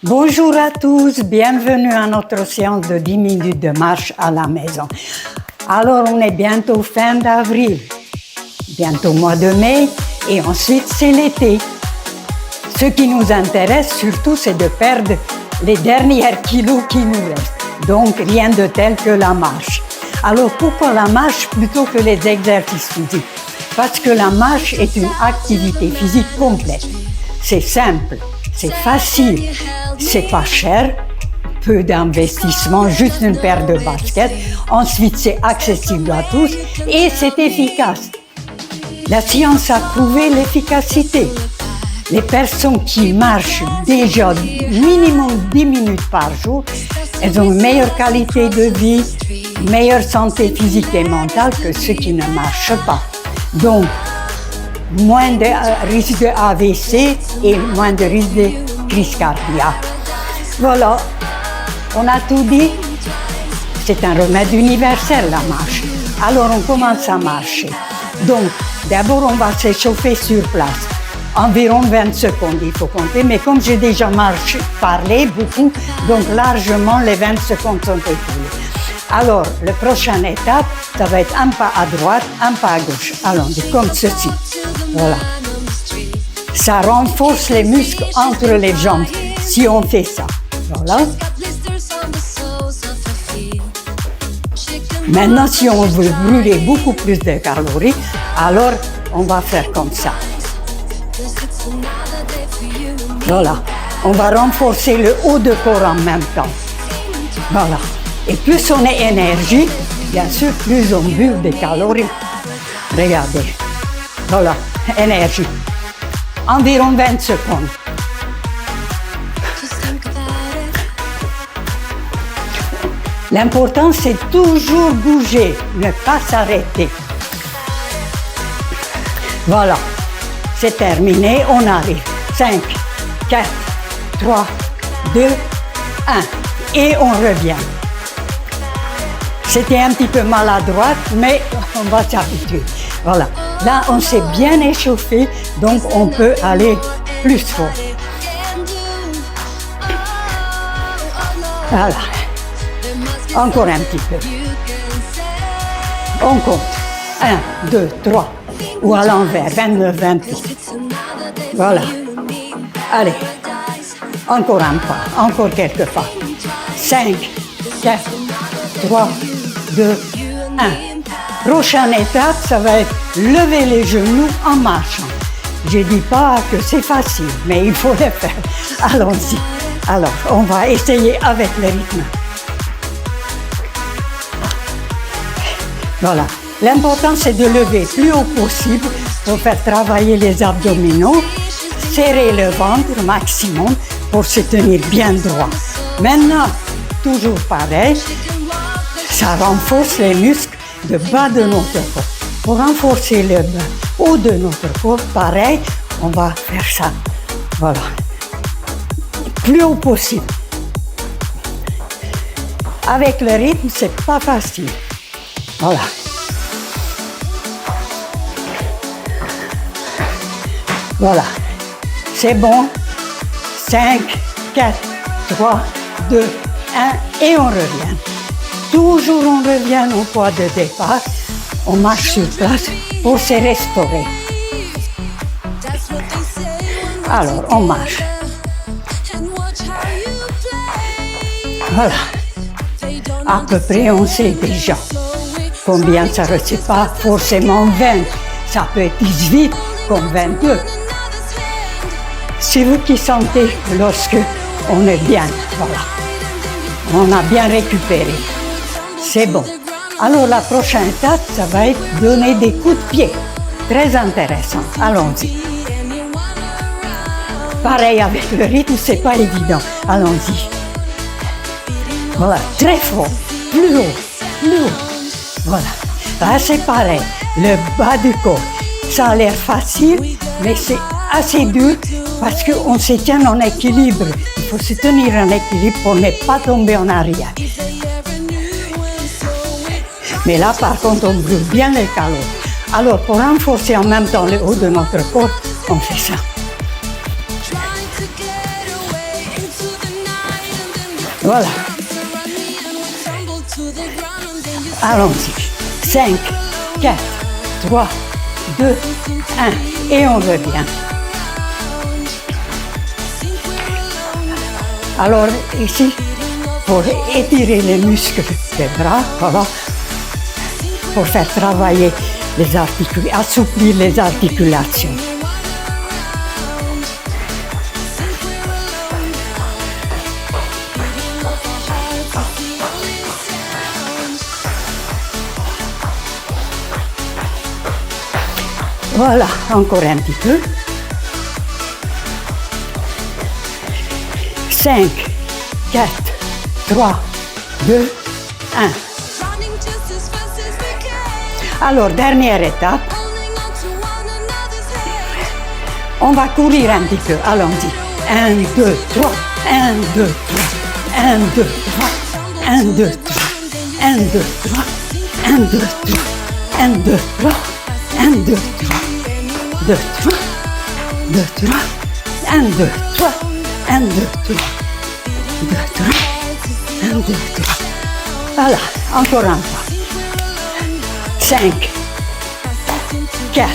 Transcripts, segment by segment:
Bonjour à tous, bienvenue à notre séance de 10 minutes de marche à la maison. Alors, on est bientôt fin d'avril, bientôt mois de mai, et ensuite c'est l'été. Ce qui nous intéresse surtout, c'est de perdre les derniers kilos qui nous restent. Donc, rien de tel que la marche. Alors, pourquoi la marche plutôt que les exercices physiques? Parce que la marche est une activité physique complète. C'est simple, c'est facile, c'est pas cher, peu d'investissement, juste une paire de baskets. Ensuite, c'est accessible à tous et c'est efficace. La science a prouvé l'efficacité. Les personnes qui marchent déjà minimum 10 minutes par jour, elles ont une meilleure qualité de vie, une meilleure santé physique et mentale que ceux qui ne marchent pas. Donc, moins de risque de AVC et moins de risque de crise cardiaque. Voilà, on a tout dit. C'est un remède universel, la marche. Alors, on commence à marcher. Donc, d'abord, on va s'échauffer sur place. Environ 20 secondes, il faut compter. Mais comme j'ai déjà parlé beaucoup, donc largement, les 20 secondes sont écoulées. Alors, la prochaine étape, ça va être un pas à droite, un pas à gauche. Allons-y, comme ceci. Voilà. Ça renforce les muscles entre les jambes, si on fait ça. Voilà. Maintenant, si on veut brûler beaucoup plus de calories, alors on va faire comme ça. Voilà. On va renforcer le haut de corps en même temps. Voilà. Et plus on est énergique, bien sûr, plus on brûle des calories. Regardez. Voilà. Énergie. Environ 20 secondes. L'important, c'est toujours bouger, ne pas s'arrêter. Voilà, c'est terminé, on arrive. 5, 4, 3, 2, 1. Et on revient. C'était un petit peu maladroit, mais on va s'habituer. Voilà, là, on s'est bien échauffé, donc on peut aller plus fort. Voilà. Encore un petit peu. On compte. 1, 2, 3. Ou à l'envers. 29, 28. Voilà. Allez. Encore un pas. Encore quelques pas. 5, 4, 3, 2, 1. Prochaine étape, ça va être lever les genoux en marchant. Je ne dis pas que c'est facile, mais il faut le faire. Allons-y. Alors, on va essayer avec le rythme. Voilà. L'important, c'est de lever plus haut possible pour faire travailler les abdominaux, serrer le ventre maximum pour se tenir bien droit. Maintenant, toujours pareil, ça renforce les muscles de bas de notre corps. Pour renforcer le haut de notre corps, pareil, on va faire ça. Voilà. Plus haut possible. Avec le rythme, c'est pas facile. Voilà. Voilà. C'est bon. 5, 4, 3, 2, 1 et on revient. Toujours on revient au point de départ. On marche sur place pour se restaurer. Alors, on marche. Voilà. À peu près, on sait déjà combien ça ne c'est pas forcément 20. Ça peut être 18 comme 22. C'est vous qui sentez lorsque on est bien. Voilà. On a bien récupéré. C'est bon. Alors, la prochaine étape, ça va être donner des coups de pied. Très intéressant. Allons-y. Pareil avec le rythme, c'est pas évident. Allons-y. Voilà, très fort, plus haut, plus haut. Voilà, là c'est pareil, le bas du corps. Ça a l'air facile, mais c'est assez dur parce qu'on se tient en équilibre. Il faut se tenir en équilibre pour ne pas tomber en arrière. Mais là, par contre, on brûle bien les calories. Alors, pour renforcer en même temps le haut de notre corps, on fait ça. Voilà. Allons-y. 5, 4, 3, 2, 1. Et on revient. Alors ici, pour étirer les muscles des bras, voilà, pour faire travailler les articulations, assouplir les articulations. Voilà, encore un petit peu. 5, 4, 3, 2, 1. Alors, dernière étape. On va courir un petit peu. Allons-y. 1, 2, 3. 1, 2, 3. 1, 2, 3. 1, 2, 3. 1, 2, 3. 1, 2, 3. 1, 2, 3. 1, 2, 3. 2, 3. 2, 3. 1, 2, 3. 1, 2, 3. 2, 3. 1, 2, 3. Voilà, encore un fois. 5, 4,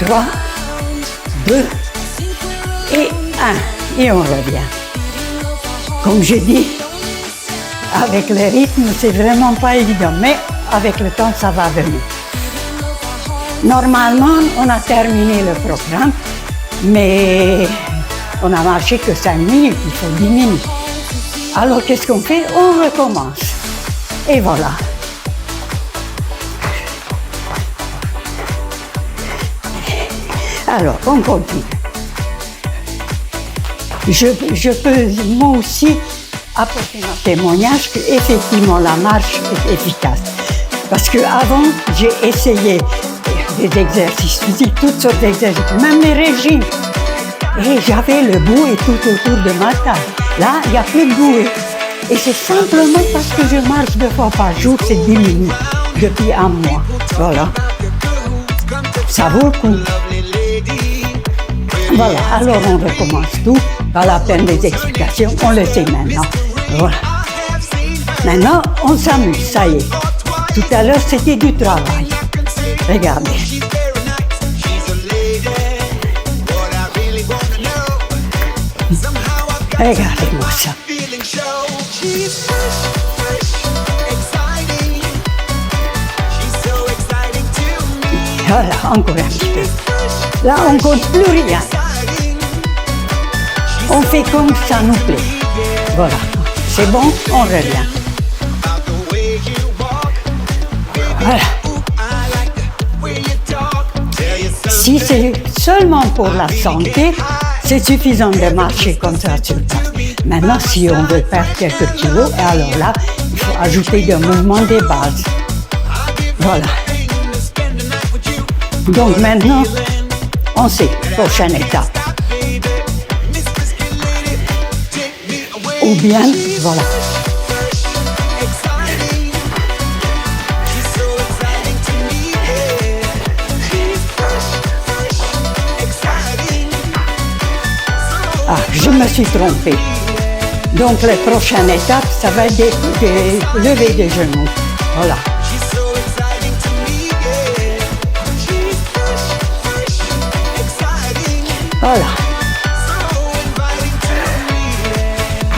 3, 2 et 1. Et on revient. Comme je dis, avec le rythme, c'est vraiment pas évident, mais avec le temps, ça va venir. Normalement, on a terminé le programme, mais on a marché que 5 minutes, il faut 10 minutes. Alors, qu'est-ce qu'on fait? On recommence. Et voilà. Alors, on continue. Je peux, moi aussi, apporter mon témoignage qu'effectivement, la marche est efficace. Parce qu'avant, j'ai essayé des exercices physiques, toutes sortes d'exercices, même les régimes. Et j'avais le bouet tout autour de ma table. Là, il n'y a plus de bouet. Et c'est simplement parce que je marche 2 fois par jour, c'est 10 minutes, depuis un mois. Voilà. Ça vaut le coup. Voilà, alors on recommence tout. Pas la peine des explications, on le sait maintenant. Voilà. Maintenant, on s'amuse, ça y est. Tout à l'heure, c'était du travail. Regardez. Regardez-moi ça. Voilà, encore un petit peu. Là, on ne compte plus rien. On fait comme ça nous plaît. Voilà. C'est bon, on revient. Voilà. Si c'est seulement pour la santé, c'est suffisant de marcher comme ça sur le pas. Maintenant, si on veut perdre quelques kilos, alors là, il faut ajouter des mouvements des bases. Voilà. Donc maintenant, on sait, prochaine étape. Ou bien, voilà. Ah, je me suis trompée. Donc, la prochaine étape, ça va être des levées des genoux. Voilà. Voilà.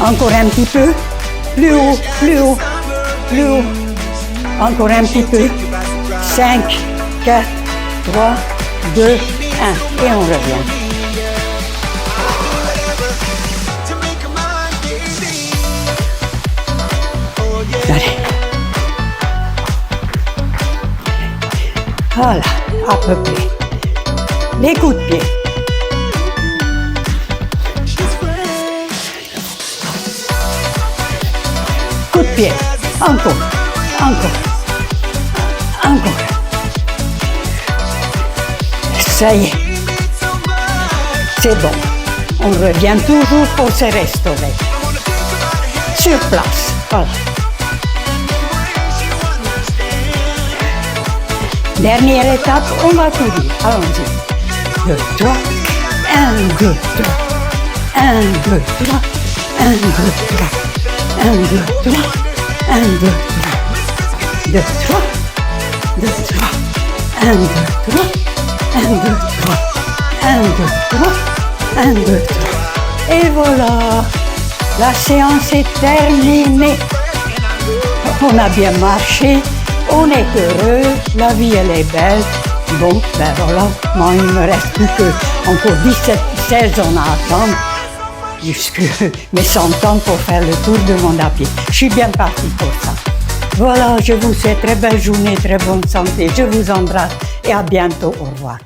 Encore un petit peu. Plus haut, plus haut, plus haut. Encore un petit peu. 5, 4, 3, 2, 1. Et on revient. Allez. Voilà, à peu près. Les coups de pied. Coup de pied. Encore, encore, encore. Ça y est. C'est bon. On revient toujours pour se restaurer. Sur place. Voilà. Dernière étape, on va courir. Allons-y. 2, 3. 1, 2, 3. 1, 2, 3. 1, 2, 3. 1, 2, 3, 1, 2, 3, 2, 3, 2, 3, 1, 2, 3, 1, 2, 3, 1, 2, 3, 1, 2, 3. Et voilà, la séance est terminée. On a bien marché, on est heureux, la vie elle est belle. Bon, ben voilà, moi il me reste plus que encore 16 ans à attendre, jusque mes 100 ans pour faire le tour du monde à pied. Je suis bien partie pour ça. Voilà, je vous souhaite très belle journée, très bonne santé, je vous embrasse et à bientôt, au revoir.